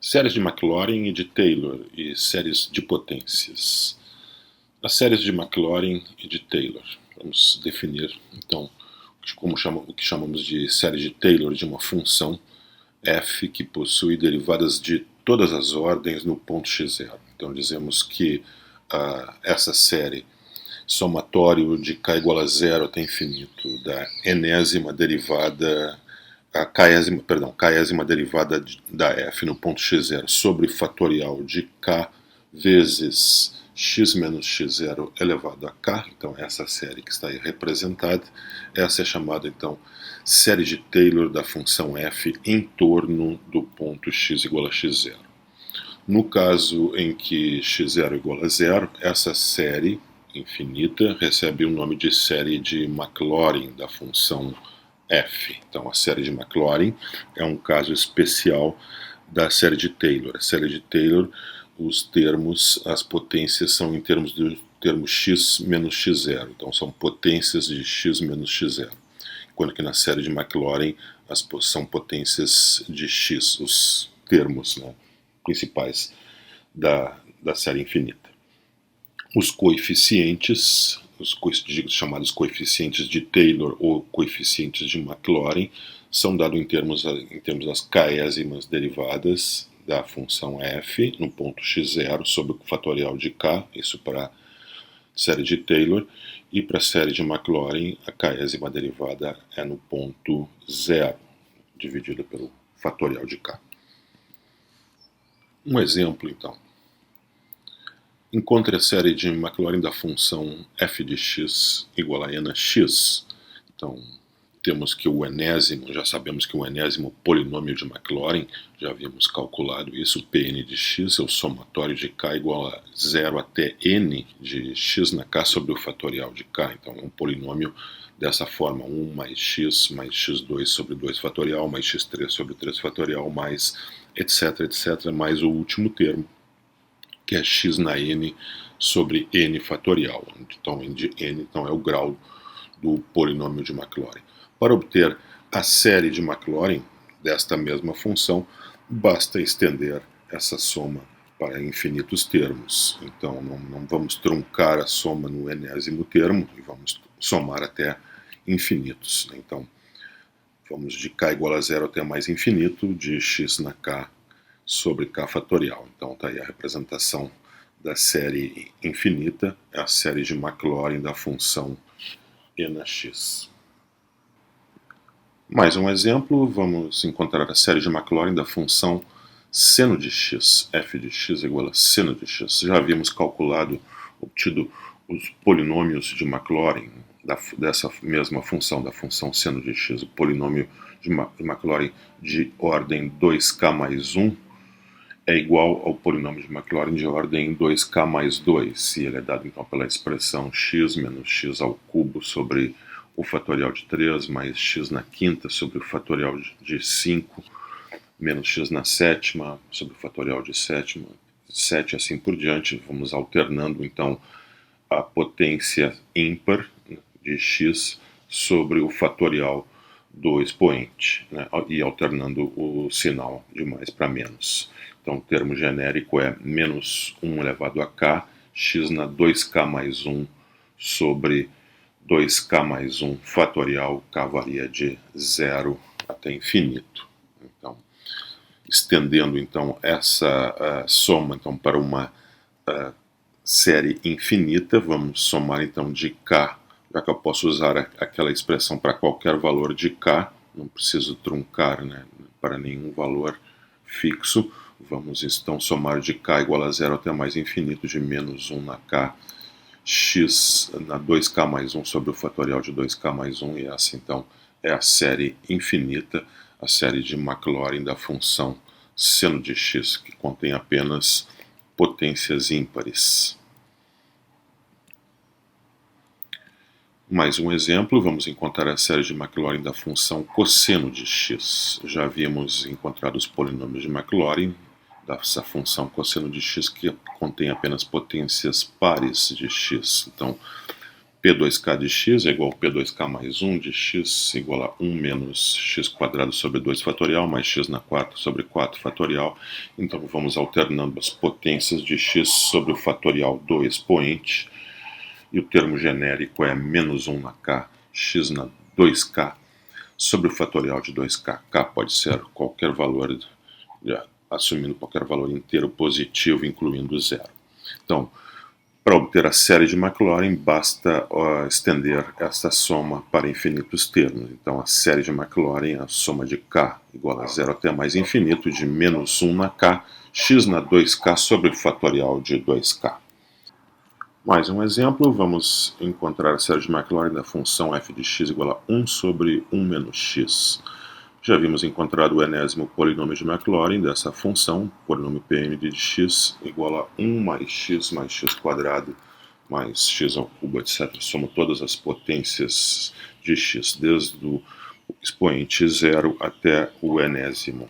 Séries de Maclaurin e de Taylor e séries de potências. As séries de Maclaurin e de Taylor. Vamos definir, então, o que chamamos de série de Taylor de uma função f que possui derivadas de todas as ordens no ponto x0. Então, dizemos que essa série somatório de k igual a zero até infinito da enésima derivada a késima derivada da f no ponto x0 sobre fatorial de k vezes x menos x0 elevado a k, então essa série que está aí representada, essa é chamada então série de Taylor da função f em torno do ponto x igual a x0. No caso em que x0 igual a zero, essa série infinita recebe o nome de série de Maclaurin da função f. Então a série de Maclaurin é um caso especial da série de Taylor. A série de Taylor, os termos, as potências são em termos do termo x menos x0. Então são potências de x menos x0. Enquanto que na série de Maclaurin são potências de x, os termos principais da série infinita. Os coeficientes, os chamados coeficientes de Taylor ou coeficientes de Maclaurin, são dados em termos das késimas derivadas da função f no ponto x0 sobre o fatorial de k, isso para a série de Taylor, e para a série de Maclaurin a késima derivada é no ponto 0, dividida pelo fatorial de k. Um exemplo, então. Encontre a série de Maclaurin da função f de x igual a n a x. Então, temos que o enésimo, já sabemos que o enésimo polinômio de Maclaurin, já havíamos calculado isso, Pn de x é o somatório de k igual a 0 até n de x na k sobre o fatorial de k. Então, é um polinômio dessa forma, 1 mais x2 sobre 2 fatorial, mais x3 sobre 3 fatorial, mais etc, etc, mais o último termo, que é x na n sobre n fatorial. Então, n é o grau do polinômio de Maclaurin. Para obter a série de Maclaurin desta mesma função, basta estender essa soma para infinitos termos. Então, não vamos truncar a soma no enésimo termo e vamos somar até infinitos. Então, vamos de k igual a zero até mais infinito, de x na k sobre k fatorial. Então está aí a representação da série infinita, é a série de Maclaurin da função e na x. Mais um exemplo, vamos encontrar a série de Maclaurin da função seno de x, f de x igual a seno de x. Já havíamos obtido os polinômios de Maclaurin dessa mesma função, da função seno de x. O polinômio de Maclaurin de ordem 2k mais 1 é igual ao polinômio de Maclaurin de ordem 2k mais 2, e ele é dado então pela expressão x menos x ao cubo sobre o fatorial de 3, mais x na quinta sobre o fatorial de 5, menos x na sétima sobre o fatorial de 7 e assim por diante. Vamos alternando então a potência ímpar de x sobre o fatorial do expoente, e alternando o sinal de mais para menos. Então o termo genérico é menos 1 elevado a k, x na 2k mais 1 sobre 2k mais 1 fatorial, k varia de 0 até infinito. Então, estendendo então essa soma então, para uma série infinita, vamos somar então de k, já que eu posso usar aquela expressão para qualquer valor de k, não preciso truncar para nenhum valor fixo. Vamos então somar de k igual a 0 até mais infinito, de menos 1 na k, x na 2k mais 1 sobre o fatorial de 2k mais 1, e essa então é a série infinita, a série de Maclaurin da função seno de x, que contém apenas potências ímpares. Mais um exemplo, vamos encontrar a série de Maclaurin da função cosseno de x. Já havíamos encontrado os polinômios de Maclaurin dessa função cosseno de x, que contém apenas potências pares de x. Então, P2k de x é igual a P2k mais 1 de x igual a 1 menos x quadrado sobre 2 fatorial mais x na quarta sobre 4 fatorial. Então vamos alternando as potências de x sobre o fatorial do expoente. E o termo genérico é menos 1 na k, x na 2k, sobre o fatorial de 2k. K pode ser qualquer valor, assumindo qualquer valor inteiro positivo, incluindo zero. Então, para obter a série de Maclaurin, basta estender essa soma para infinitos termos. Então, a série de Maclaurin é a soma de k igual a zero até mais infinito, de menos 1 na k, x na 2k sobre o fatorial de 2k. Mais um exemplo, vamos encontrar a série de Maclaurin da função f de x igual a 1 sobre 1 menos x. Já vimos encontrado o enésimo polinômio de Maclaurin dessa função, polinômio Pn de x igual a 1 mais x quadrado mais x ao cubo, etc. Somo todas as potências de x, desde o expoente zero até o enésimo.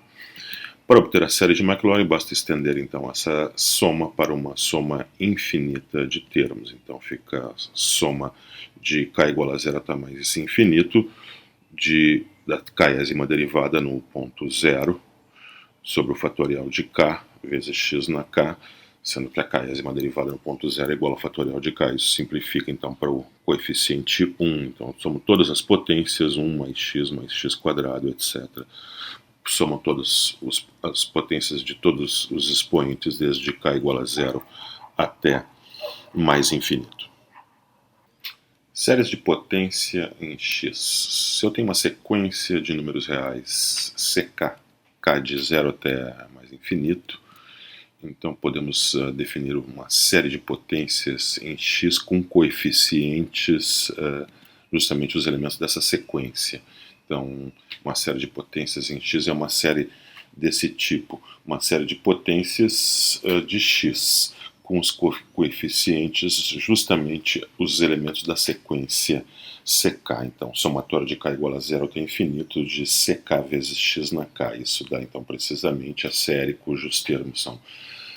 Para obter a série de Maclaurin, basta estender então essa soma para uma soma infinita de termos. Então fica a soma de k igual a zero até mais infinito da késima derivada no ponto zero sobre o fatorial de k vezes x na k, sendo que a késima derivada no ponto zero é igual ao fatorial de k. Isso simplifica então para o coeficiente 1. Então somos todas as potências, 1 mais x quadrado, etc. Somam todas as potências de todos os expoentes, desde k igual a zero até mais infinito. Séries de potência em x. Se eu tenho uma sequência de números reais ck, k de zero até mais infinito, então podemos definir uma série de potências em x com coeficientes, justamente os elementos dessa sequência. Então, uma série de potências em x é uma série desse tipo, uma série de potências de x, com os coeficientes justamente os elementos da sequência ck. Então, somatório de k igual a zero até infinito de ck vezes x na k. Isso dá, então, precisamente a série cujos termos são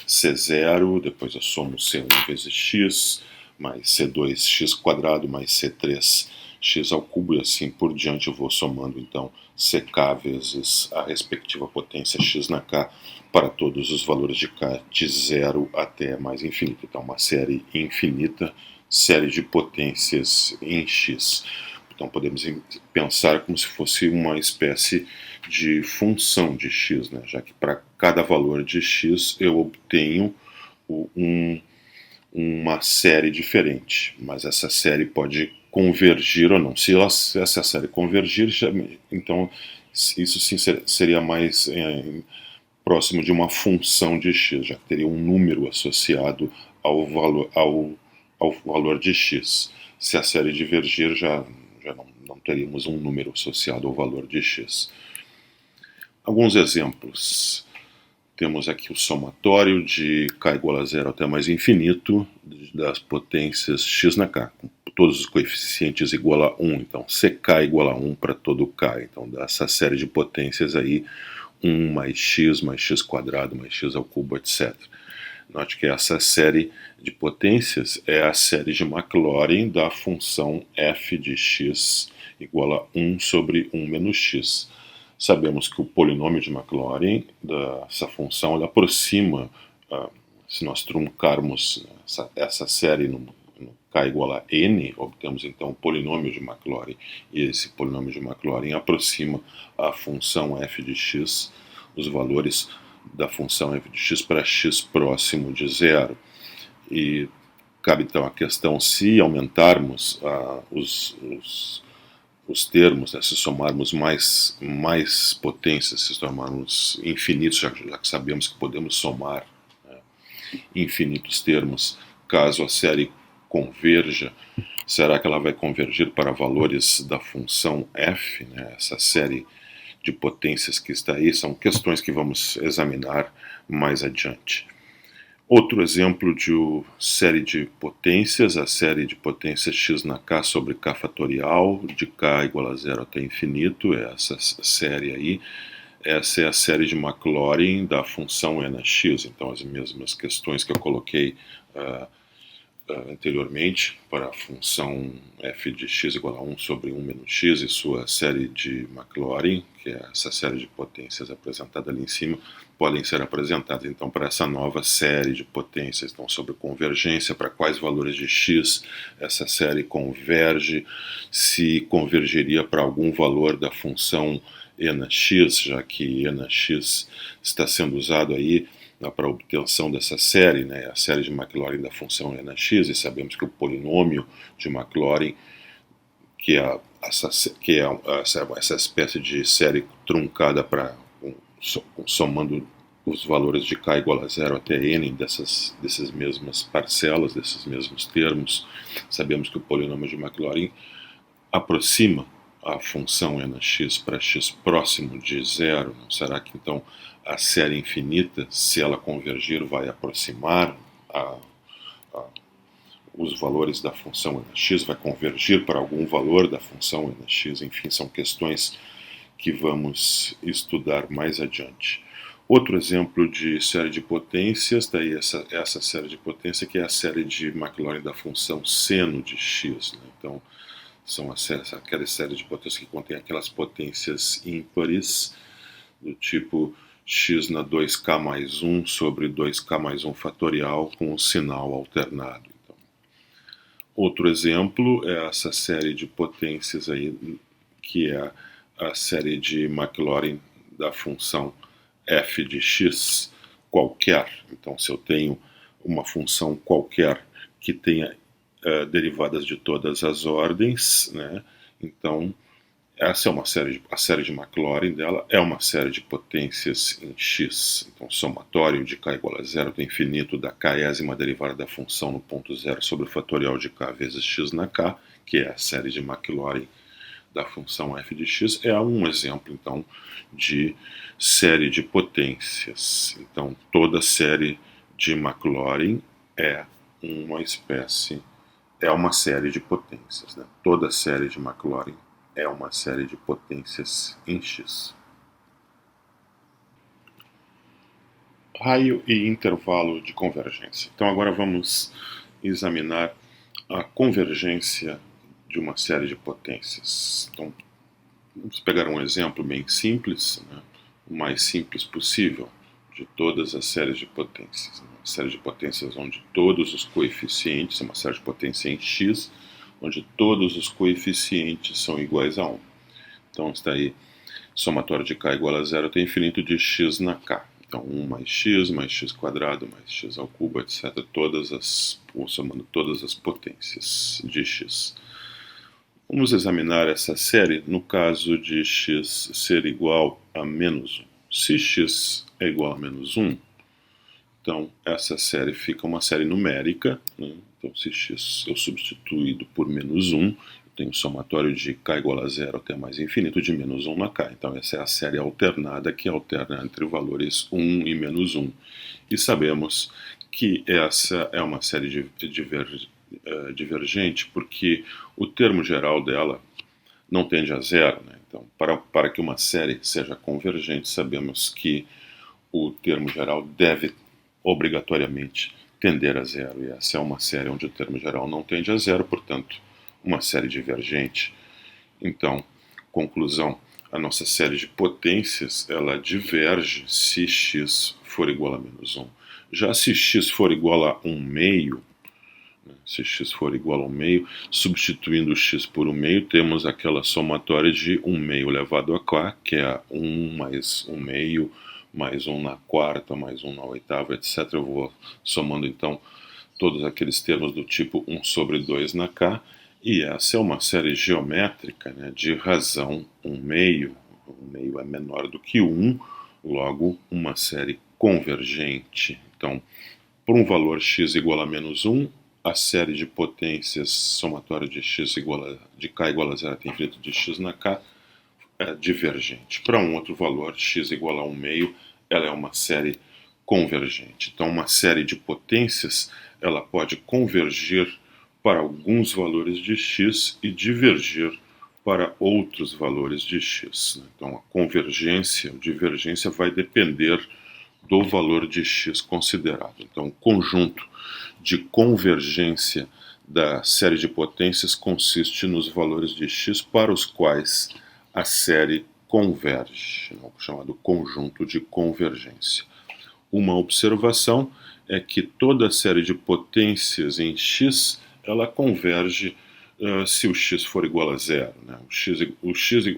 c0, depois eu somo c1 vezes x, mais c2x quadrado, mais c3 x ao cubo, e assim por diante. Eu vou somando então ck vezes a respectiva potência x na k para todos os valores de k de 0 até mais infinito. Então uma série infinita, série de potências em x. Então podemos pensar como se fosse uma espécie de função de x, né? Já que para cada valor de x eu obtenho uma série diferente, mas essa série pode convergir ou não. Se essa série convergir, então isso sim seria mais próximo de uma função de x, já que teria um número associado ao valor de x. Se a série divergir, já não teríamos um número associado ao valor de x. Alguns exemplos. Temos aqui o somatório de k igual a zero até mais infinito das potências x na k, com todos os coeficientes igual a 1. Então, ck igual a 1 para todo k. Então, dessa série de potências aí, 1 mais x quadrado, mais x ao cubo, etc. Note que essa série de potências é a série de Maclaurin da função f de x igual a 1 sobre 1 menos x. Sabemos que o polinômio de Maclaurin dessa função ele aproxima, se nós truncarmos essa série no k igual a n, obtemos então o polinômio de Maclaurin, e esse polinômio de Maclaurin aproxima a função f de x, os valores da função f de x para x próximo de zero. E cabe então a questão se aumentarmos os termos, né, se somarmos mais potências, se somarmos infinitos, já que sabemos que podemos somar, né, infinitos termos, caso a série converja, será que ela vai convergir para valores da função f, né, essa série de potências que está aí? São questões que vamos examinar mais adiante. Outro exemplo de série de potências, a série de potências x na k sobre k fatorial, de k igual a zero até infinito, é essa série aí. Essa é a série de Maclaurin da função n x, então as mesmas questões que eu coloquei anteriormente para a função f de x igual a 1 sobre 1 menos x e sua série de Maclaurin, que é essa série de potências apresentada ali em cima, podem ser apresentadas então para essa nova série de potências. Então, sobre convergência, para quais valores de x essa série converge, se convergeria para algum valor da função e na x, já que e na x está sendo usado aí para a obtenção dessa série, né, a série de Maclaurin da função e na x, e sabemos que o polinômio de Maclaurin, que é essa espécie de série truncada para somando os valores de k igual a zero até n dessas mesmas parcelas, desses mesmos termos, sabemos que o polinômio de Maclaurin aproxima a função e na x para x próximo de zero. Não será que então a série infinita, se ela convergir, vai aproximar os valores da função e na x, vai convergir para algum valor da função e na x? Enfim, são questões que vamos estudar mais adiante. Outro exemplo de série de potências, daí essa série de potência, que é a série de Maclaurin da função seno de x, né? Então, são aquelas séries de potências que contêm aquelas potências ímpares, do tipo x na 2k mais 1 sobre 2k mais 1 fatorial com o sinal alternado. Então, outro exemplo é essa série de potências aí, que é a série de Maclaurin da função f de x qualquer. Então, se eu tenho uma função qualquer que tenha derivadas de todas as ordens, né? Então essa é a série de Maclaurin dela é uma série de potências em x. Então, somatório de k igual a zero do infinito da késima derivada da função no ponto zero sobre o fatorial de k vezes x na k, que é a série de Maclaurin da função f de x, é um exemplo então de série de potências. Então, toda série de Maclaurin é uma série de potências, né? Toda série de Maclaurin é uma série de potências em x. Raio e intervalo de convergência. Então agora vamos examinar a convergência de uma série de potências. Então, vamos pegar um exemplo bem simples, né? O mais simples possível, de todas as séries de potências. Uma série de potências onde todos os coeficientes, uma série de potência em x, onde todos os coeficientes são iguais a 1. Então está aí, somatório de k igual a zero até infinito de x na k. Então 1 mais x quadrado, mais x ao cubo, etc. Somando todas as potências de x. Vamos examinar essa série no caso de x ser igual a menos 1. Se x é igual a menos 1, então essa série fica uma série numérica, né? Então, se x eu substituído por menos 1, eu tenho um somatório de k igual a zero até mais infinito de menos 1 na k. Então, essa é a série alternada que alterna entre valores 1 e menos 1. E sabemos que essa é uma série divergente porque o termo geral dela não tende a zero, né? Então, para que uma série seja convergente, sabemos que o termo geral deve obrigatoriamente tender a zero, e essa é uma série onde o termo geral não tende a zero, portanto, uma série divergente. Então, conclusão, a nossa série de potências, ela diverge se x for igual a menos 1. Já se x for igual a 1 meio, se x for igual a 1 meio, substituindo x por 1 meio, temos aquela somatória de 1 meio elevado a k, que é 1 mais 1 meio, mais 1 na quarta, mais 1 na oitava, etc. Eu vou somando então todos aqueles termos do tipo 1 sobre 2 na k, e essa é uma série geométrica, né, de razão 1 meio. 1 meio é menor do que 1, logo uma série convergente. Então, por um valor x igual a menos 1, a série de potências somatória de k igual a zero até infinito de x na k é divergente. Para um outro valor, x igual a 1 meio, ela é uma série convergente. Então, uma série de potências, ela pode convergir para alguns valores de x e divergir para outros valores de x. Então, a convergência ou divergência vai depender do valor de x considerado. Então, o conjunto de convergência da série de potências consiste nos valores de x para os quais a série converge, chamado conjunto de convergência. Uma observação é que toda série de potências em x, ela converge se o x for igual a zero, né?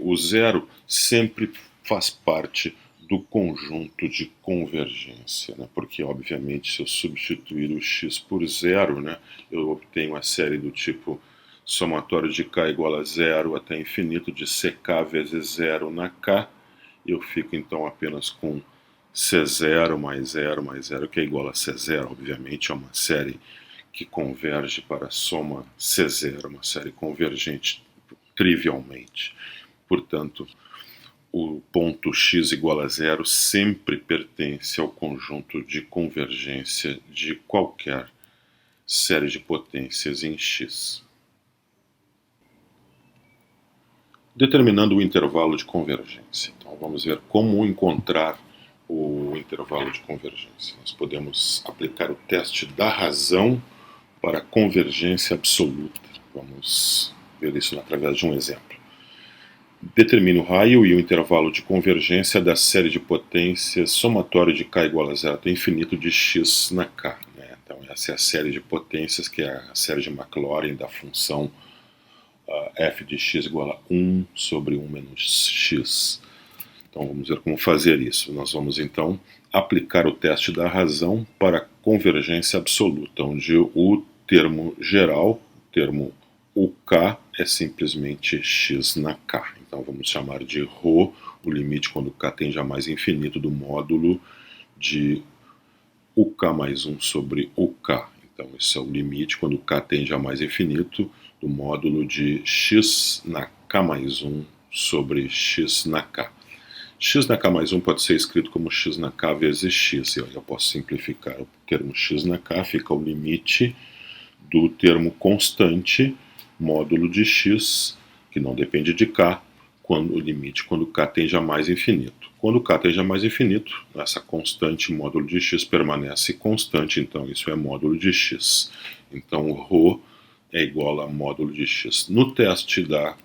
O zero sempre faz parte do conjunto de convergência, né? Porque, obviamente, se eu substituir o x por zero, né, eu obtenho a série do tipo somatório de k igual a zero até infinito de ck vezes zero na k, e eu fico então apenas com C0 mais 0 mais 0, que é igual a C0, obviamente é uma série que converge para a soma C0, uma série convergente trivialmente. Portanto, o ponto x igual a zero sempre pertence ao conjunto de convergência de qualquer série de potências em x. Determinando o intervalo de convergência. Então, vamos ver como encontrar o intervalo de convergência. Nós podemos aplicar o teste da razão para a convergência absoluta. Vamos ver isso através de um exemplo. Determine o raio e o intervalo de convergência da série de potências somatório de k igual a zero até infinito de x na k. Né? Então, essa é a série de potências, que é a série de Maclaurin da função f de x igual a 1 sobre 1 menos x. Então vamos ver como fazer isso. Nós vamos então aplicar o teste da razão para a convergência absoluta, onde o termo geral, o termo UK, é simplesmente x na k. Então vamos chamar de ρ o limite quando k tende a mais infinito do módulo de UK mais 1 sobre UK. Então esse é o limite quando k tende a mais infinito do módulo de x na k mais 1 sobre x na k. X na k mais 1 pode ser escrito como x na k vezes x. Eu posso simplificar o termo x na k, fica o limite do termo constante, módulo de x, que não depende de k, o limite quando k tende a mais infinito. Quando k tende a mais infinito, essa constante módulo de x permanece constante, então isso é módulo de x. Então ρ é igual a módulo de x. No teste da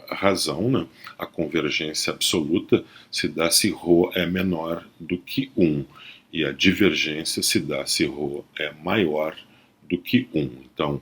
razão, né, a convergência absoluta se dá se ρ é menor do que 1, e a divergência se dá se ρ é maior do que 1. Então,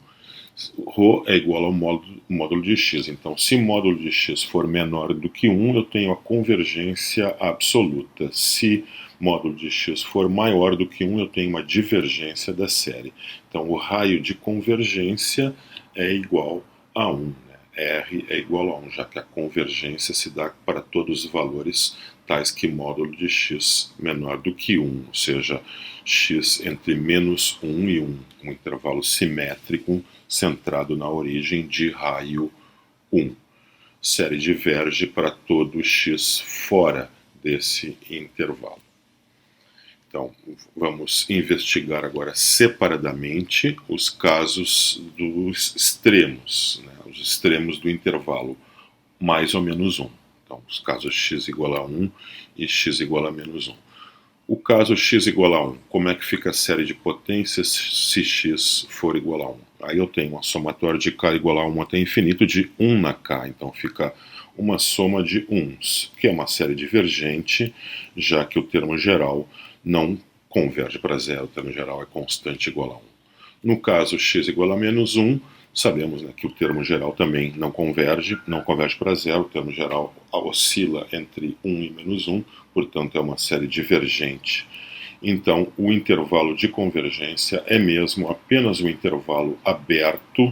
ρ é igual ao módulo de x. Então, se módulo de x for menor do que 1, eu tenho a convergência absoluta. Se módulo de x for maior do que 1, eu tenho uma divergência da série. Então, o raio de convergência é igual a 1. R é igual a 1, já que a convergência se dá para todos os valores tais que módulo de x menor do que 1, ou seja, x entre menos 1 e 1, um intervalo simétrico centrado na origem de raio 1. Série diverge para todo x fora desse intervalo. Então, vamos investigar agora separadamente os casos dos extremos, né, os extremos do intervalo mais ou menos 1. Então, os casos x igual a 1 e x igual a menos 1. O caso x igual a 1, como é que fica a série de potências se x for igual a 1? Aí eu tenho uma somatória de k igual a 1 até infinito de 1 na k, então fica uma soma de 1s, que é uma série divergente, já que o termo geral não converge para zero, o termo geral é constante igual a 1. No caso x igual a menos 1, sabemos, né, que o termo geral também não converge para zero, o termo geral oscila entre 1 e menos 1, portanto é uma série divergente. Então o intervalo de convergência é mesmo apenas um intervalo aberto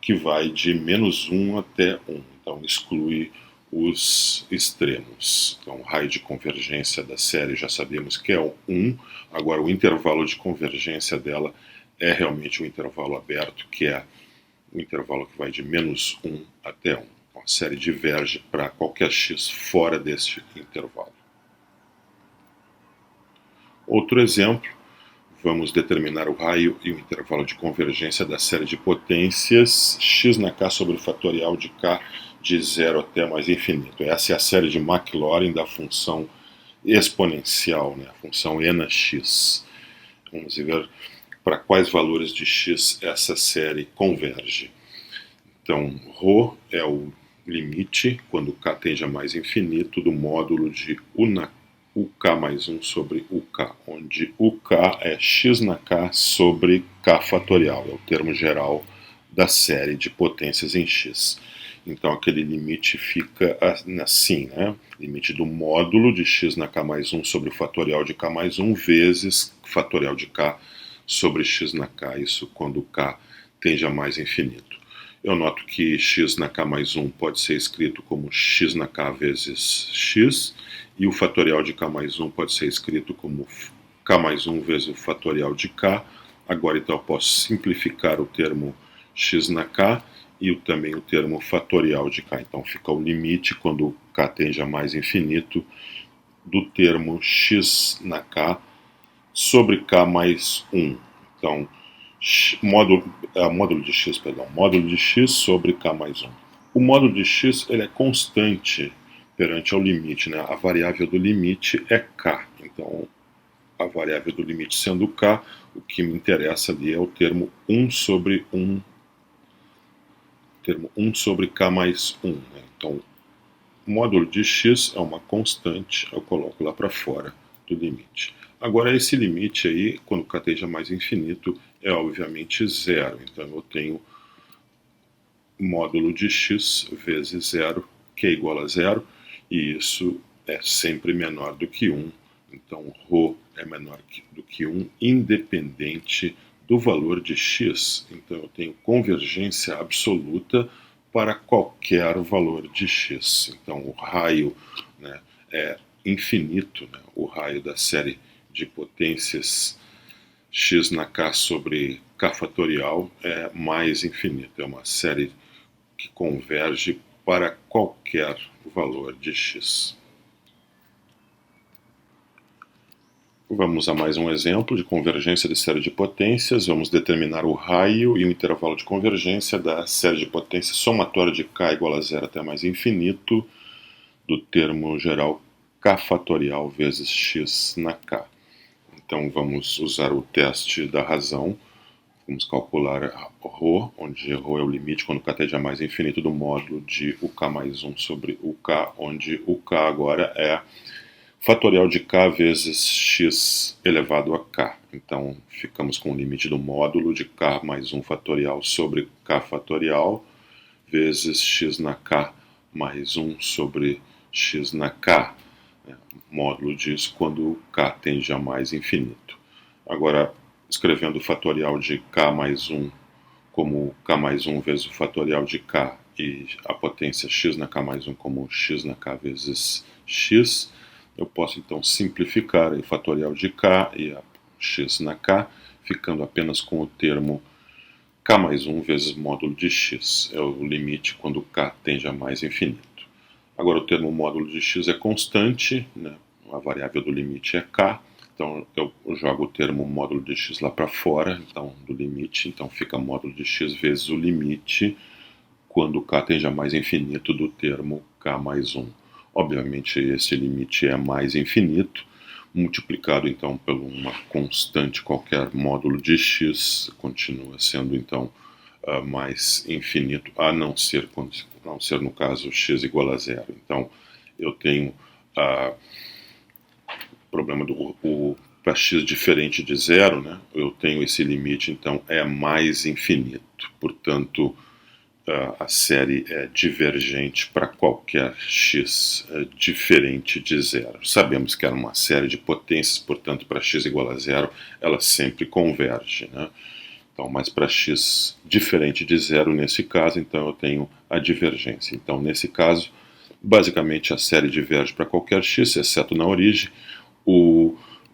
que vai de menos 1 até 1, então exclui os extremos. Então, o raio de convergência da série já sabemos que é o 1, agora o intervalo de convergência dela é realmente um intervalo aberto, que é o intervalo que vai de menos 1 até 1. Então, a série diverge para qualquer x fora deste intervalo. Outro exemplo, vamos determinar o raio e o intervalo de convergência da série de potências x na k sobre o fatorial de k de 0 até mais infinito. Essa é a série de Maclaurin da função exponencial, né? A função e na x. Vamos ver para quais valores de x essa série converge. Então, ρ é o limite, quando k tende a mais infinito, do módulo de UK mais 1 sobre UK, onde UK é x na k sobre k fatorial, é o termo geral da série de potências em x. Então aquele limite fica assim, né? Limite do módulo de x na k mais 1 sobre o fatorial de k mais 1 vezes fatorial de k sobre x na k, isso quando k tende a mais infinito. Eu noto que x na k mais 1 pode ser escrito como x na k vezes x, e o fatorial de k mais 1 pode ser escrito como k mais 1 vezes o fatorial de k. Agora, então, eu posso simplificar o termo x na k e também o termo fatorial de k. Então, fica o limite, quando k tende a mais infinito, do termo x na k sobre k mais 1. Então, módulo de x sobre k mais 1. O módulo de x ele é constante perante ao limite, né? A variável do limite é k. Então, a variável do limite sendo k, o que me interessa ali é o termo 1 sobre k mais 1. Né? Então, o módulo de x é uma constante, eu coloco lá para fora do limite. Agora, esse limite aí, quando k esteja mais infinito, é obviamente zero. Então, eu tenho módulo de x vezes zero, que é igual a zero, e isso é sempre menor do que 1. Então, ρ é menor do que 1, independente do valor de x. Então, eu tenho convergência absoluta para qualquer valor de x. Então, o raio, né, é infinito, né? O raio da série de potências x na k sobre k fatorial é mais infinito. É uma série que converge para qualquer valor de x. Vamos a mais um exemplo de convergência de série de potências. Vamos determinar o raio e o intervalo de convergência da série de potências somatória de k igual a zero até mais infinito do termo geral k fatorial vezes x na k. Então vamos usar o teste da razão. Vamos calcular ρ, onde ρ é o limite quando k tende a mais infinito do módulo de UK mais 1 sobre UK, onde UK agora é fatorial de k vezes x elevado a k. Então, ficamos com o limite do módulo de k mais 1 fatorial sobre k fatorial vezes x na k mais 1 sobre x na k. Módulo disso quando k tende a mais infinito. Agora, escrevendo o fatorial de k mais 1 como k mais 1 vezes o fatorial de k e a potência x na k mais 1 como x na k vezes x, eu posso então simplificar o fatorial de k e a x na k, ficando apenas com o termo k mais 1 vezes módulo de x. É o limite quando k tende a mais infinito. Agora o termo módulo de x é constante, né? A variável do limite é k, então eu jogo o termo módulo de x lá para fora, então do limite, então fica módulo de x vezes o limite quando k tende a mais infinito do termo k mais 1. Obviamente esse limite é mais infinito, multiplicado então por uma constante qualquer, módulo de x, continua sendo então mais infinito, a não ser no caso x igual a zero. Então eu tenho problema para x diferente de zero, né? Eu tenho esse limite, então é mais infinito. Portanto, a série é divergente para qualquer x diferente de zero. Sabemos que era uma série de potências, portanto, para x igual a zero, ela sempre converge, né? Então, mas para x diferente de zero, nesse caso, então eu tenho a divergência. Então, nesse caso, basicamente a série diverge para qualquer x, exceto na origem.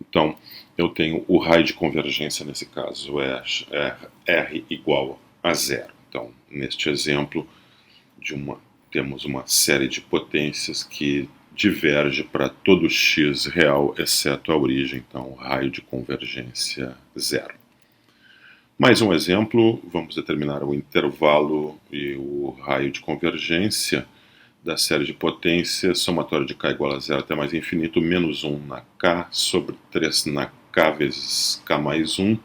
Então, eu tenho o raio de convergência nesse caso, é R igual a zero. Então, neste exemplo, temos uma série de potências que diverge para todo x real, exceto a origem, então o raio de convergência zero. Mais um exemplo, vamos determinar o intervalo e o raio de convergência da série de potências, somatório de k igual a zero até mais infinito, menos 1 na k sobre 3 na k vezes k mais 1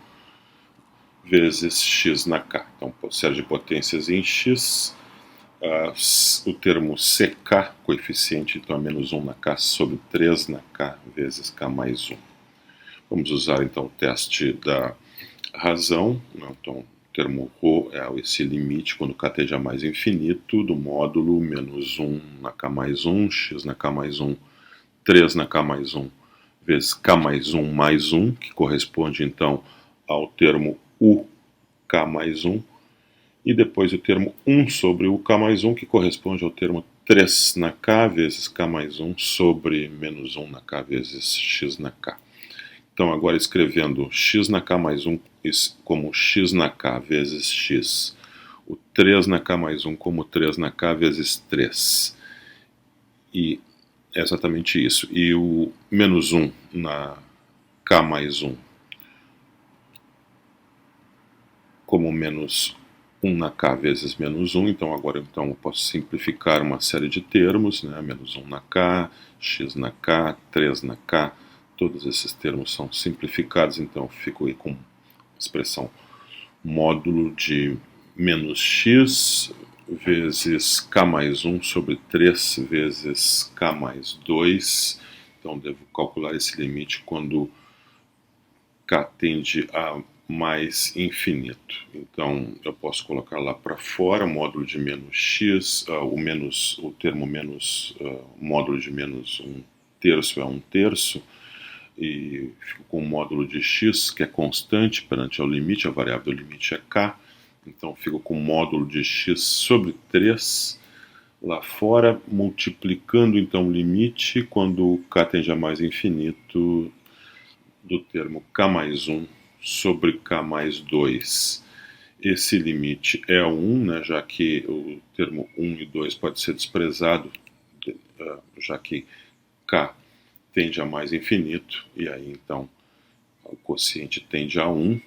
vezes x na k. Então, série de potências em x, o termo ck, coeficiente, então é menos 1 na k sobre 3 na k vezes k mais 1. Vamos usar então o teste da razão, né? Então, o termo ρ é esse limite quando k tende a mais infinito do módulo menos 1 na k mais 1, x na k mais 1, 3 na k mais 1 vezes k mais 1, que corresponde então ao termo u k mais 1, e depois o termo 1 sobre u k mais 1, que corresponde ao termo 3 na k vezes k mais 1 sobre menos 1 na k vezes x na k. Então, agora escrevendo x na k mais 1 como x na k vezes x, o 3 na k mais 1 como 3 na k vezes 3, e é exatamente isso. E o menos 1 na k mais 1 como menos 1 na k vezes menos 1, então agora eu posso simplificar uma série de termos, né? Menos 1 na k, x na k, 3 na k, todos esses termos são simplificados, então eu fico aí com a expressão módulo de menos x vezes k mais 1 sobre 3 vezes k mais 2, então devo calcular esse limite quando k tende a mais infinito. Então eu posso colocar lá para fora módulo de menos x, o termo menos, módulo de menos 1/3 é 1/3, e fico com o módulo de x, que é constante perante ao limite, a variável do limite é k, então fico com o módulo de x sobre 3 lá fora, multiplicando então o limite quando k tende a mais infinito do termo k mais 1 sobre k mais 2. Esse limite é 1, né, já que o termo 1 e 2 pode ser desprezado, já que k tende a mais infinito, e aí então o quociente tende a 1,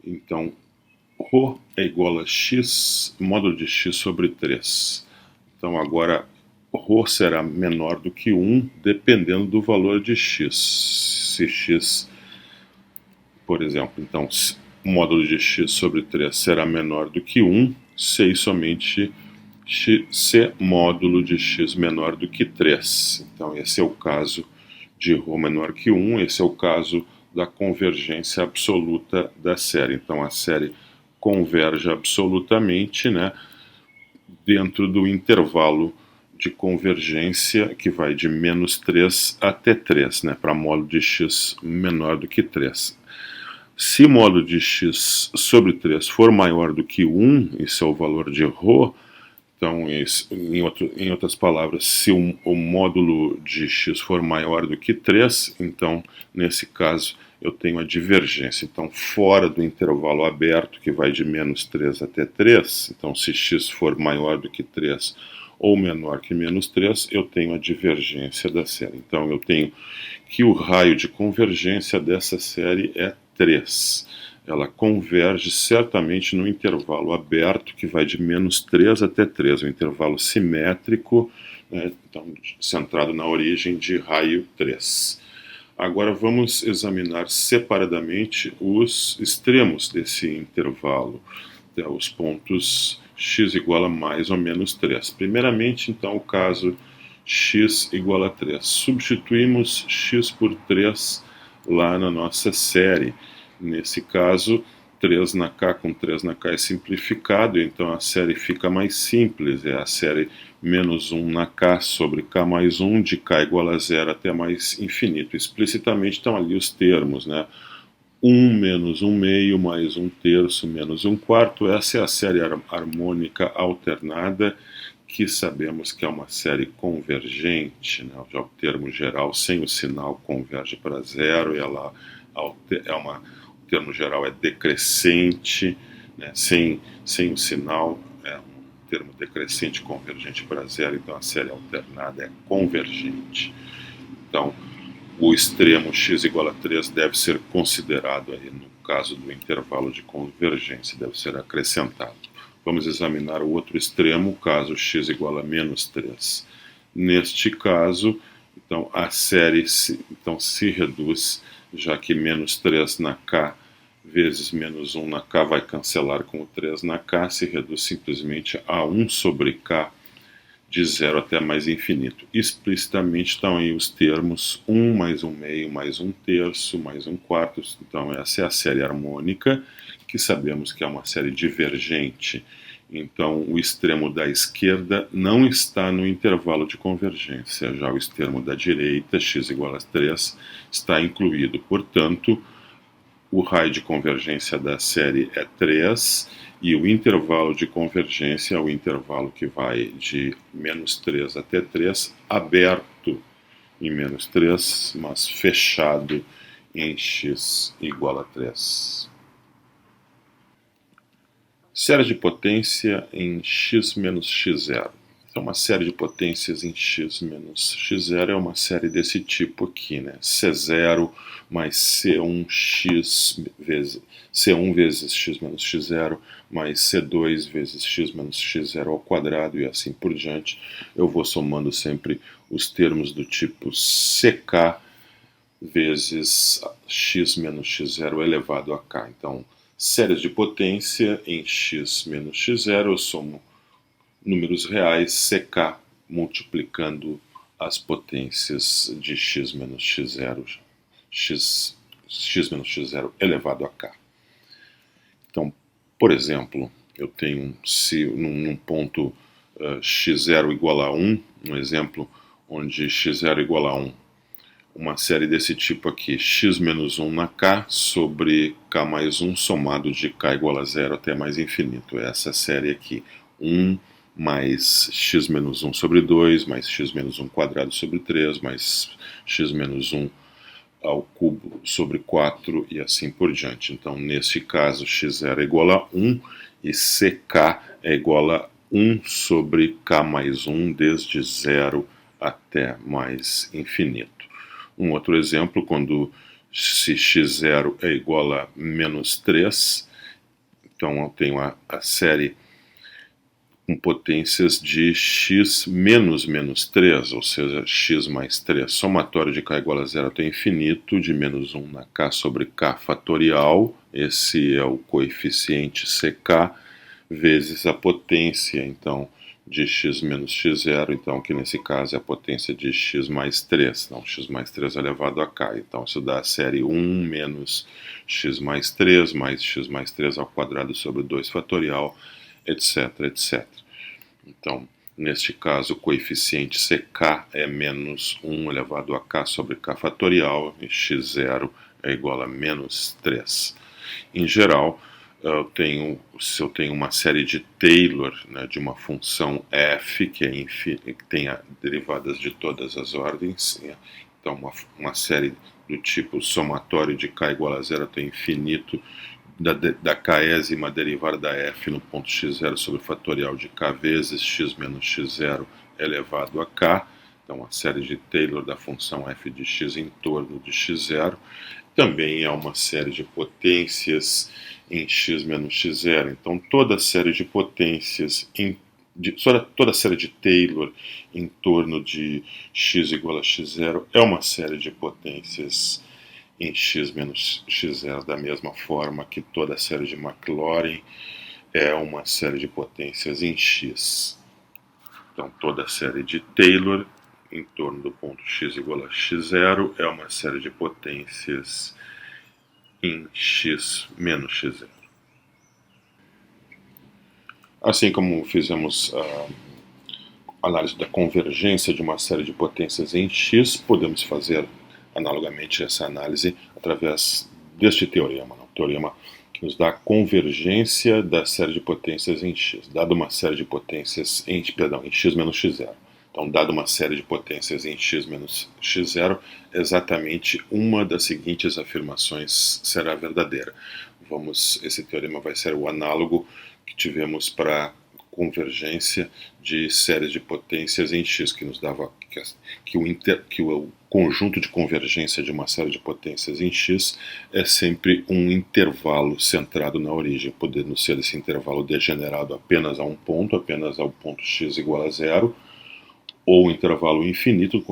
então ρ é igual a x, módulo de x sobre 3. Então agora ρ será menor do que 1, dependendo do valor de x. Se x, por exemplo, então o módulo de x sobre 3 será menor do que 1, se e somente se módulo de x menor do que 3. Então esse é o caso de ρ menor que 1, esse é o caso da convergência absoluta da série. Então a série converge absolutamente, né, dentro do intervalo de convergência que vai de menos 3 até 3, né, para módulo de x menor do que 3. Se o módulo de x sobre 3 for maior do que 1, esse é o valor de ρ, então, em outras palavras, se o módulo de x for maior do que 3, então, nesse caso, eu tenho a divergência. Então, fora do intervalo aberto, que vai de menos 3 até 3, então, se x for maior do que 3 ou menor que menos 3, eu tenho a divergência da série. Então, eu tenho que o raio de convergência dessa série é 3. Ela converge certamente no intervalo aberto, que vai de menos 3 até 3, um intervalo simétrico, né, então, centrado na origem de raio 3. Agora vamos examinar separadamente os extremos desse intervalo, os pontos x igual a mais ou menos 3. Primeiramente, então, o caso x igual a 3. Substituímos x por 3 lá na nossa série. Nesse caso, 3 na k com 3 na k é simplificado, então a série fica mais simples, é a série menos 1 na k sobre k mais 1, de k igual a 0 até mais infinito. Explicitamente estão ali os termos, né? 1 menos 1 meio mais 1 terço menos 1 quarto, essa é a série harmônica alternada, que sabemos que é uma série convergente, né? Já o termo geral sem o sinal converge para zero, e ela é uma... O termo geral é decrescente, né? sem o sinal, é um termo decrescente convergente para zero, então a série alternada é convergente. Então, o extremo x igual a 3 deve ser considerado aí no caso do intervalo de convergência, deve ser acrescentado. Vamos examinar o outro extremo, caso x igual a menos 3. Neste caso, então, a série se reduz, já que menos 3 na k vezes menos 1 na k vai cancelar com o 3 na k, se reduz simplesmente a 1 sobre k de 0 até mais infinito. Explicitamente estão aí os termos 1 mais 1 meio mais 1 terço mais 1 quarto. Então essa é a série harmônica, que sabemos que é uma série divergente. Então o extremo da esquerda não está no intervalo de convergência, já o extremo da direita, x igual a 3, está incluído. Portanto, o raio de convergência da série é 3 e o intervalo de convergência é o intervalo que vai de menos 3 até 3, aberto em menos 3, mas fechado em x igual a 3. Série de potência em x menos x0. Então, uma série de potências em x menos x0 é uma série desse tipo aqui, né? C0 mais C1x vezes C1 vezes x menos x0 mais C2 vezes x menos x0 ao quadrado e assim por diante. Eu vou somando sempre os termos do tipo CK vezes x menos x0 elevado a k. Então, séries de potência em x menos x0, eu somo números reais CK multiplicando as potências de x menos x0, x menos x0 elevado a k. Então, por exemplo, eu tenho se num ponto x0 igual a 1, um exemplo onde x0 igual a 1, uma série desse tipo aqui, x menos 1 na k sobre k mais 1 somado de k igual a 0 até mais infinito. Essa série aqui, 1 mais x menos 1 sobre 2, mais x menos 1 quadrado sobre 3, mais x menos 1 ao cubo sobre 4 e assim por diante. Então, nesse caso, x0 é igual a 1 e ck é igual a 1 sobre k mais 1 desde 0 até mais infinito. Um outro exemplo, quando se x0 é igual a menos 3, então eu tenho a série com potências de x menos menos 3, ou seja, x mais 3, somatório de k igual a 0 até infinito, de menos 1 na k sobre k fatorial, esse é o coeficiente ck, vezes a potência, então, de x menos x0, então, que nesse caso é a potência de x mais 3, então x mais 3 elevado a k. Então, isso dá a série 1 menos x mais 3 ao quadrado sobre 2 fatorial, etc, etc. Então, neste caso, o coeficiente ck é menos 1 elevado a k sobre k fatorial, e x0 é igual a menos 3. Em geral, se eu tenho uma série de Taylor, né, de uma função f, que tem derivadas de todas as ordens, né, então uma série do tipo somatório de k igual a 0 até infinito, da késima derivada da f no ponto x0 sobre o fatorial de k vezes x menos x0 elevado a k, então a série de Taylor da função f de x em torno de x0, também é uma série de potências em x menos x0. Então, toda a série de potências, toda a série de Taylor em torno de x igual a x0 é uma série de potências em x menos x0, da mesma forma que toda a série de Maclaurin é uma série de potências em x. Então, toda a série de Taylor em torno do ponto x igual a x0 é uma série de potências em x menos x0. Assim como fizemos a análise da convergência de uma série de potências em x, podemos fazer analogamente essa análise através deste teorema, o teorema que nos dá a convergência da série de potências em x, dado uma série de potências em x menos x0. Então, dado uma série de potências em x menos x0, exatamente uma das seguintes afirmações será verdadeira. Esse teorema vai ser o análogo que tivemos para convergência de séries de potências em x, que nos dava que o conjunto de convergência de uma série de potências em x é sempre um intervalo centrado na origem, podendo ser esse intervalo degenerado apenas ao ponto x igual a zero, ou um intervalo infinito,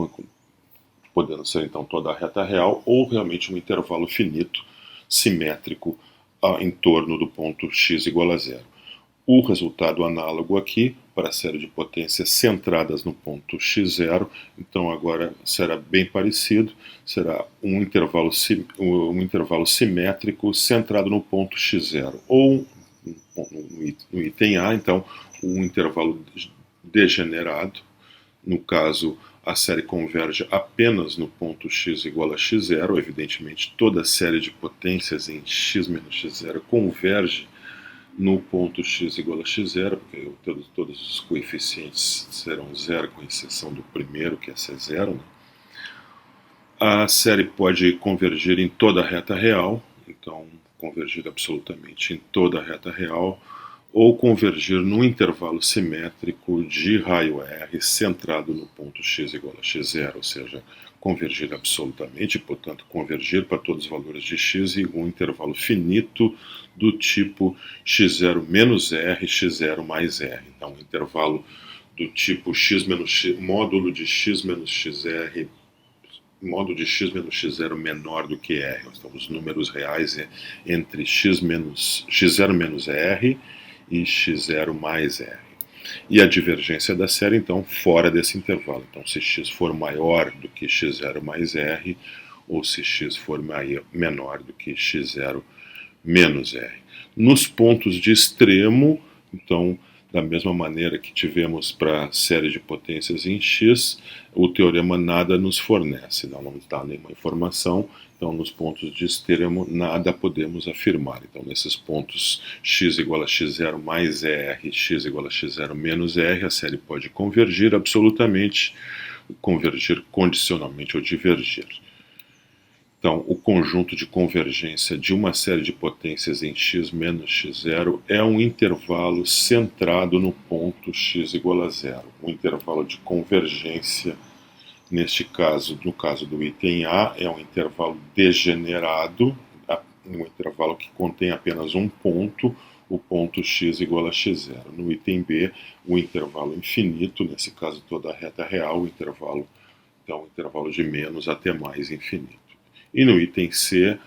podendo ser então toda a reta real, ou realmente um intervalo finito, simétrico, em torno do ponto x igual a zero. O resultado análogo aqui para a série de potências centradas no ponto x0, então agora será bem parecido, será um intervalo simétrico centrado no ponto x0, ou no item A, então um intervalo degenerado, no caso a série converge apenas no ponto x igual a x0, evidentemente toda série de potências em x menos x0 converge no ponto x igual a x0, porque todos os coeficientes serão zero, com exceção do primeiro, que é C0. Né? A série pode convergir em toda a reta real, então convergir absolutamente em toda a reta real, ou convergir num intervalo simétrico de raio R centrado no ponto x igual a x0, ou seja, convergir absolutamente, portanto, convergir para todos os valores de x em um intervalo finito do tipo x0 menos R, x0 mais R. Então, um intervalo do tipo x menos x, módulo de x menos xr, módulo de x menos x0 menor do que R. Então, os números reais entre x0 menos R e x0 mais R. E a divergência da série, então, fora desse intervalo. Então, se x for maior do que x0 mais R, ou se x for menor do que x0 menos R. Nos pontos de extremo, então, da mesma maneira que tivemos para a série de potências em x, o teorema nada nos fornece, não nos dá nenhuma informação. Então, nos pontos de extremo, nada podemos afirmar. Então, nesses pontos x igual a x0 mais R, x igual a x0 menos R, a série pode convergir absolutamente, convergir condicionalmente ou divergir. Então, o conjunto de convergência de uma série de potências em x menos x0 é um intervalo centrado no ponto x igual a zero. Um intervalo de convergência, neste caso, no caso do item A, é um intervalo degenerado, um intervalo que contém apenas um ponto, o ponto x igual a x0. No item B, o intervalo infinito, nesse caso toda a reta real, o intervalo, então, o intervalo de menos até mais infinito. E no item C,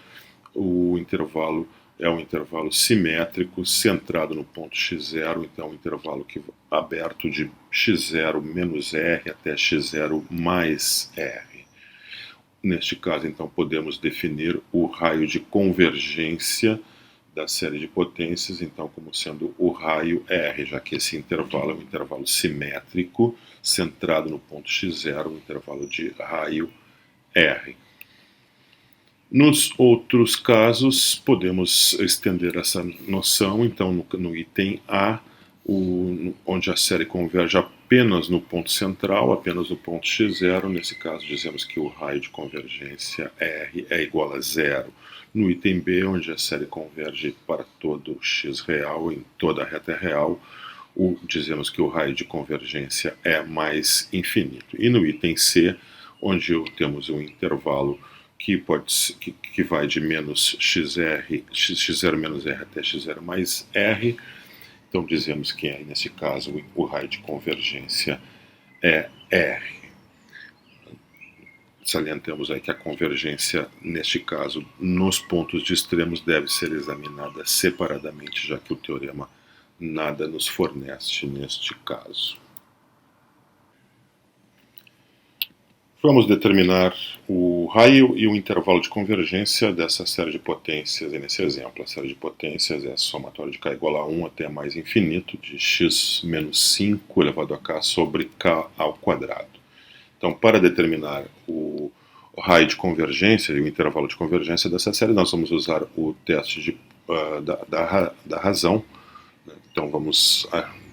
o intervalo é um intervalo simétrico, centrado no ponto x0, então um intervalo aberto de x0 menos R até x0 mais R. Neste caso, então, podemos definir o raio de convergência da série de potências, então, como sendo o raio R, já que esse intervalo é um intervalo simétrico, centrado no ponto x0, um intervalo de raio R. Nos outros casos, podemos estender essa noção, então, no item A, onde a série converge apenas no ponto central, apenas no ponto x0. Nesse caso, dizemos que o raio de convergência R é igual a zero. No item B, onde a série converge para todo o x real, em toda a reta real, dizemos que o raio de convergência é mais infinito. E no item C, onde temos um intervalo que vai de menos x0 menos R até x0 mais R. Então dizemos que nesse caso o raio de convergência é R. Salientamos aí que a convergência, neste caso, nos pontos de extremos, deve ser examinada separadamente, já que o teorema nada nos fornece neste caso. Vamos determinar o raio e o intervalo de convergência dessa série de potências. E nesse exemplo, a série de potências é a somatória de k igual a 1 até mais infinito de x menos 5 elevado a k sobre k ao quadrado. Então, para determinar o raio de convergência e o intervalo de convergência dessa série, nós vamos usar o teste da razão. Então, vamos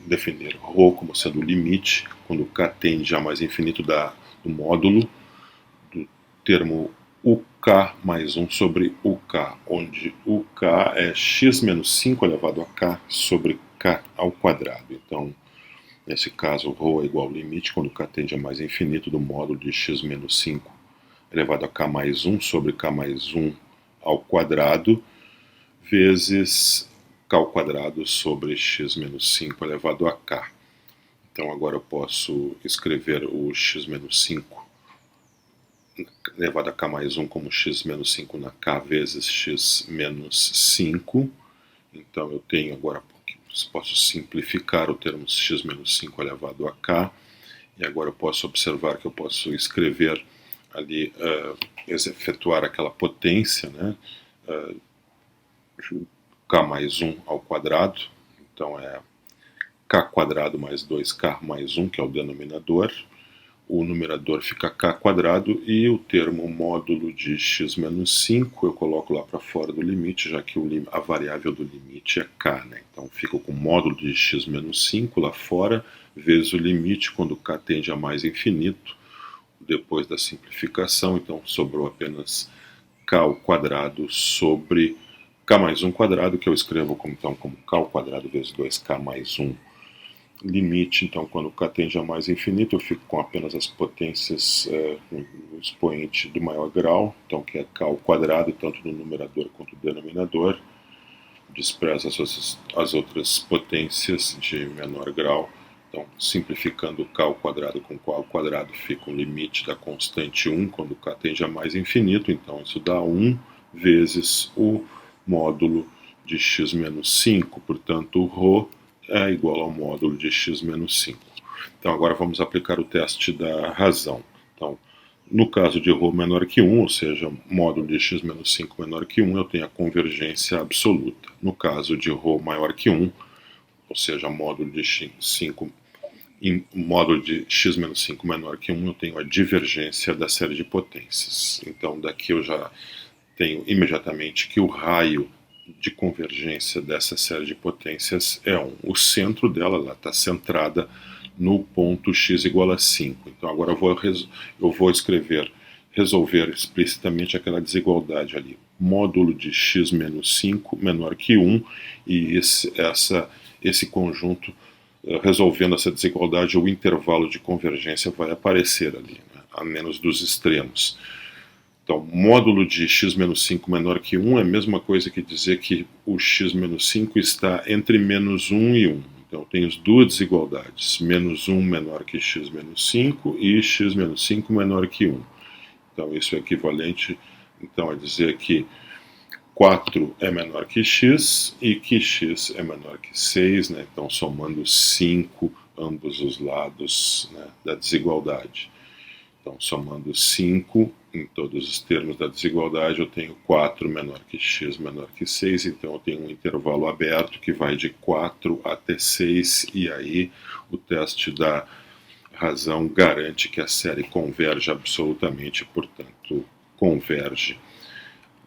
definir ρ como sendo o limite, quando k tende a mais infinito do módulo do termo UK mais 1 sobre UK, onde UK é x menos 5 elevado a k sobre k ao quadrado. Então, Nesse caso, ρ é igual ao limite, quando k tende a mais infinito, do módulo de x menos 5 elevado a k mais 1 sobre k mais 1 ao quadrado, vezes k ao quadrado sobre x menos 5 elevado a k. Então agora eu posso escrever o x menos 5 elevado a k mais 1 como x menos 5 na k vezes x menos 5. Então eu tenho agora, posso simplificar o termo x menos 5 elevado a k, e agora eu posso observar que eu posso escrever ali, efetuar aquela potência, né, k mais 1 ao quadrado, então é k quadrado mais 2k mais 1, que é o denominador, o numerador fica k quadrado, e o termo módulo de x menos 5 eu coloco lá para fora do limite, já que a variável do limite é k, né? Então fico com o módulo de x menos 5 lá fora, vezes o limite quando k tende a mais infinito, depois da simplificação, então sobrou apenas k ao quadrado sobre k mais 1 quadrado, que eu escrevo então como k ao quadrado vezes 2k mais 1. Limite, então, quando k tende a mais infinito, eu fico com apenas as potências, o expoente do maior grau, então que é k ao quadrado, tanto no numerador quanto no denominador. Despreza as outras potências de menor grau, então simplificando k ao quadrado com k ao quadrado, fica o limite da constante 1 quando k tende a mais infinito, então isso dá 1 vezes o módulo de x menos 5, portanto o ρ é igual ao módulo de x menos 5. Então agora vamos aplicar o teste da razão. Então, no caso de ρ menor que 1, ou seja, módulo de x menos 5 menor que 1, eu tenho a convergência absoluta. No caso de ρ maior que 1, ou seja, módulo de módulo de x menos 5 menor que 1, eu tenho a divergência da série de potências. Então daqui eu já tenho imediatamente que o raio de convergência dessa série de potências é 1. O centro dela está centrada no ponto x igual a 5. Então agora eu vou resolver explicitamente aquela desigualdade ali. Módulo de x menos 5 menor que 1, e esse conjunto, resolvendo essa desigualdade, o intervalo de convergência vai aparecer ali, né, a menos dos extremos. Então, módulo de x menos 5 menor que 1 é a mesma coisa que dizer que o x menos 5 está entre menos 1 e 1. Então, eu tenho as duas desigualdades, menos 1 menor que x menos 5 e x menos 5 menor que 1. Então, isso é equivalente então, a dizer que 4 é menor que x e que x é menor que 6, né? Então, somando 5 ambos os lados, né, da desigualdade. Então, somando 5 em todos os termos da desigualdade, eu tenho 4 menor que x menor que 6, então eu tenho um intervalo aberto que vai de 4 até 6, e aí o teste da razão garante que a série converge absolutamente, portanto, converge.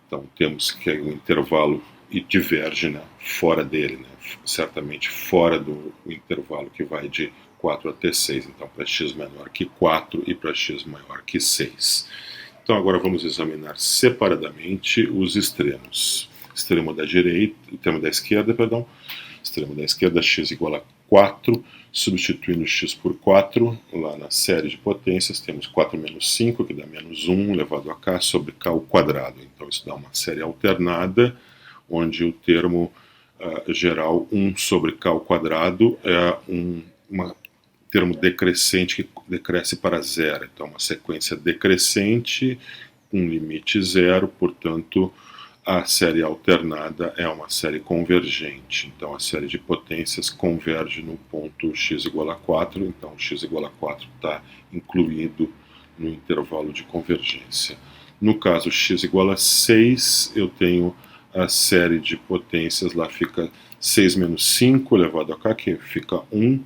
Então temos que o intervalo e diverge, né, fora dele, né, certamente fora do intervalo que vai de 4 até 6, então para x menor que 4 e para x maior que 6. Então agora vamos examinar separadamente os extremos. Extremo da direita, extremo da esquerda, perdão, extremo da esquerda, x igual a 4, substituindo x por 4, lá na série de potências temos 4 menos 5, que dá menos 1, elevado a k, sobre k ao quadrado. Então isso dá uma série alternada, onde o termo geral 1 sobre k ao quadrado é um termo decrescente que decresce para zero. Então uma sequência decrescente com limite zero, portanto a série alternada é uma série convergente. Então a série de potências converge no ponto x igual a 4, então x igual a 4 está incluído no intervalo de convergência. No caso x igual a 6, eu tenho a série de potências, lá fica 6 menos 5 elevado a k, que fica 1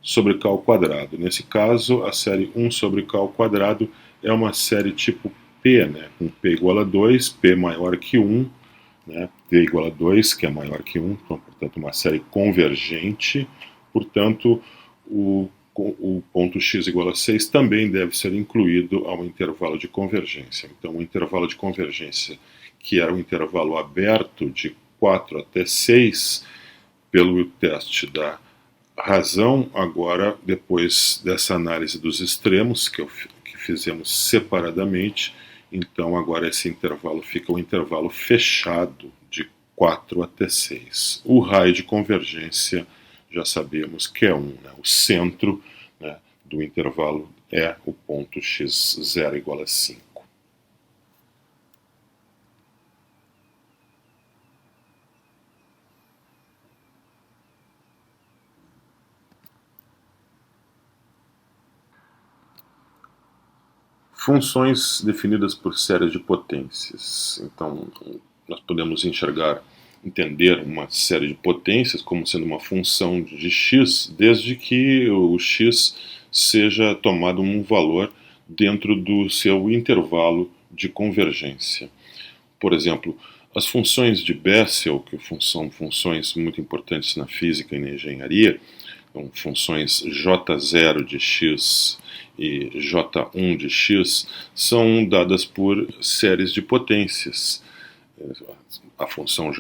sobre k ao quadrado. Nesse caso, a série 1 sobre k ao quadrado é uma série tipo P, né, com P igual a 2, P maior que 1, né, P igual a 2, que é maior que 1, então, portanto, uma série convergente, portanto, o ponto x igual a 6 também deve ser incluído ao intervalo de convergência. Então, o intervalo de convergência, que era um intervalo aberto de 4 até 6, pelo teste da razão agora, depois dessa análise dos extremos, que fizemos separadamente, então agora esse intervalo fica um intervalo fechado de 4 até 6. O raio de convergência já sabemos que é 1, né? O centro, né, do intervalo é o ponto x0 igual a 5. Funções definidas por séries de potências. Então, nós podemos entender uma série de potências como sendo uma função de x, desde que o x seja tomado um valor dentro do seu intervalo de convergência. Por exemplo, as funções de Bessel, que são funções muito importantes na física e na engenharia, então, funções j0 de x e j1 de x, são dadas por séries de potências. A função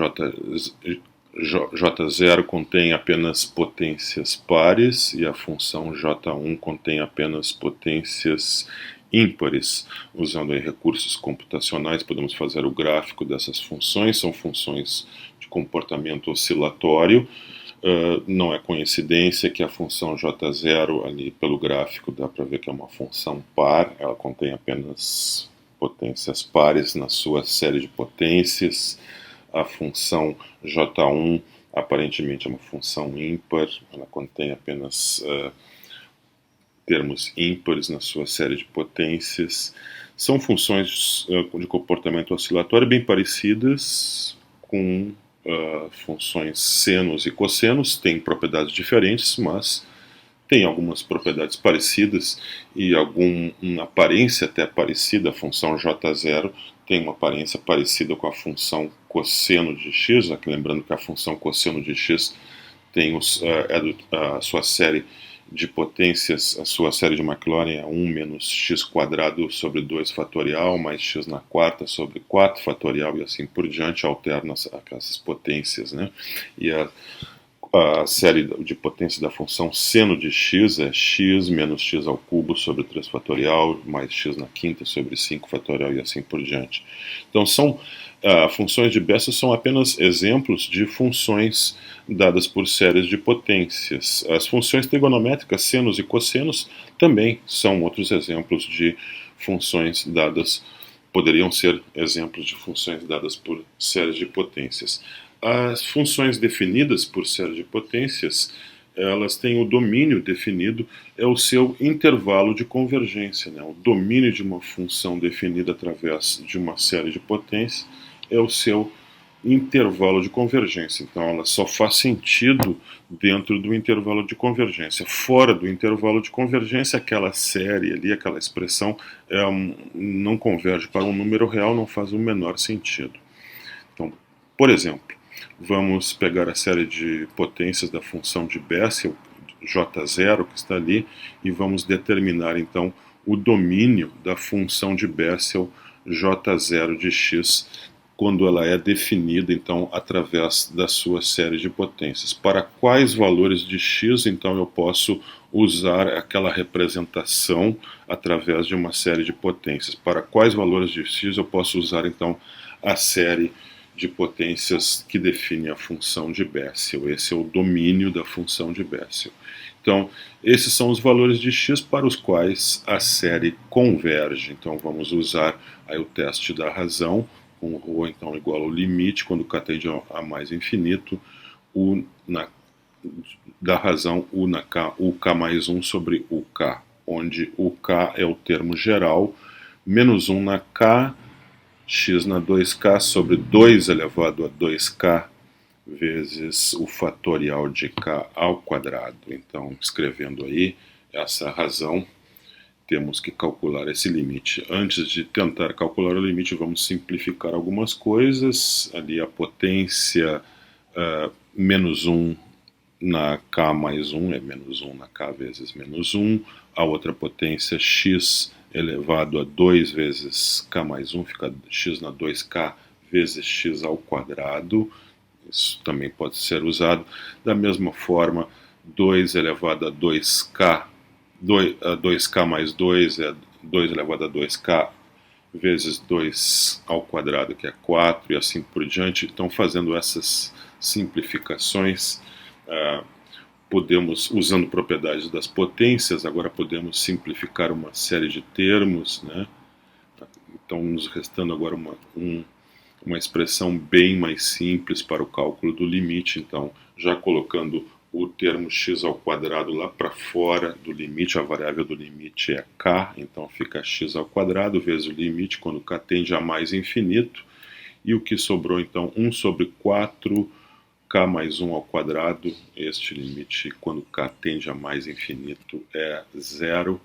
j0 contém apenas potências pares e a função j1 contém apenas potências ímpares. Usando aí recursos computacionais, podemos fazer o gráfico dessas funções. São funções de comportamento oscilatório. Não é coincidência que a função j0, ali pelo gráfico dá para ver que é uma função par, ela contém apenas potências pares na sua série de potências. A função j1 aparentemente é uma função ímpar, ela contém apenas termos ímpares na sua série de potências. São funções de comportamento oscilatório bem parecidas com funções senos e cossenos, têm propriedades diferentes, mas tem algumas propriedades parecidas e uma aparência até parecida. A função j0 tem uma aparência parecida com a função cosseno de x, aqui lembrando que a função cosseno de x tem a sua série de potências, a sua série de Maclaurin é 1 menos x quadrado sobre 2 fatorial, mais x na quarta sobre 4 fatorial, e assim por diante, alterna essas potências, né? E a série de potências da função seno de x é x menos x ao cubo sobre 3 fatorial, mais x na quinta sobre 5 fatorial, e assim por diante. Então, funções de Bessel são apenas exemplos de funções dadas por séries de potências. As funções trigonométricas, senos e cossenos, também são outros exemplos de funções dadas, poderiam ser exemplos de funções dadas por séries de potências. As funções definidas por série de potências, elas têm o domínio definido, é o seu intervalo de convergência, né? O domínio de uma função definida através de uma série de potências é o seu intervalo de convergência. Então, ela só faz sentido dentro do intervalo de convergência. Fora do intervalo de convergência, aquela série ali, aquela expressão, não converge para um número real, não faz o menor sentido. Então, por exemplo, vamos pegar a série de potências da função de Bessel, j0, que está ali, e vamos determinar, então, o domínio da função de Bessel j0 de x, quando ela é definida, então, através da sua série de potências. Para quais valores de x, então, eu posso usar aquela representação através de uma série de potências? Para quais valores de x eu posso usar, então, a série de potências que define a função de Bessel? Esse é o domínio da função de Bessel. Então, esses são os valores de x para os quais a série converge. Então, vamos usar aí o teste da razão, com ρ então igual ao limite, quando k tende a mais infinito, da razão u na k, uk mais 1 sobre uk, onde uk é o termo geral, menos 1 na k, x na 2k sobre 2 elevado a 2k vezes o fatorial de k ao quadrado. Então, escrevendo aí essa razão, temos que calcular esse limite. Antes de tentar calcular o limite, vamos simplificar algumas coisas. Ali a potência menos 1 na k mais 1 é menos 1 na k vezes menos 1. A outra potência x elevado a 2 vezes k mais 1 fica x na 2k vezes x ao quadrado. Isso também pode ser usado. Da mesma forma, 2 elevado a 2k, 2k mais 2 é 2 elevado a 2k vezes 2 ao quadrado, que é 4, e assim por diante. Então, fazendo essas simplificações, podemos, usando propriedades das potências, agora podemos simplificar uma série de termos, né? Então, nos restando agora uma expressão bem mais simples para o cálculo do limite. Então, já colocando o termo x ao quadrado lá para fora do limite, a variável do limite é k, então fica x ao quadrado vezes o limite quando k tende a mais infinito, e o que sobrou então 1 sobre 4 k mais 1 ao quadrado, este limite quando k tende a mais infinito é zero,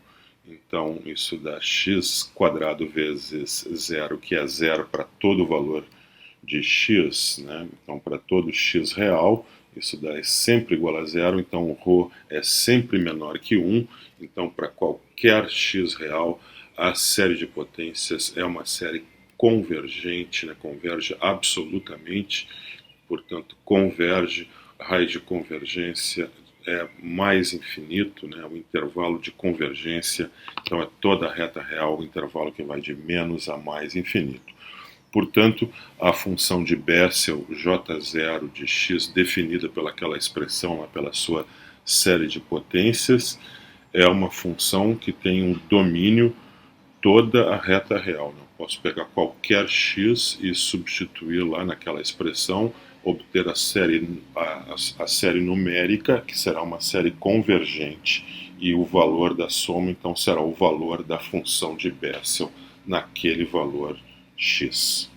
então isso dá x quadrado vezes zero, que é zero para todo o valor de x, né? Então para todo x real, isso dá é sempre igual a zero, então o ρ é sempre menor que 1, então para qualquer x real, a série de potências é uma série convergente, né? Converge absolutamente, portanto converge, a raiz de convergência é mais infinito, né? O intervalo de convergência, então é toda a reta real, o intervalo que vai de menos a mais infinito. Portanto, a função de Bessel J0 de x, definida pelaquela expressão, lá pela sua série de potências, é uma função que tem um domínio toda a reta real. Né? Posso pegar qualquer x e substituir lá naquela expressão, obter a série numérica, que será uma série convergente, e o valor da soma, então, será o valor da função de Bessel naquele valor x.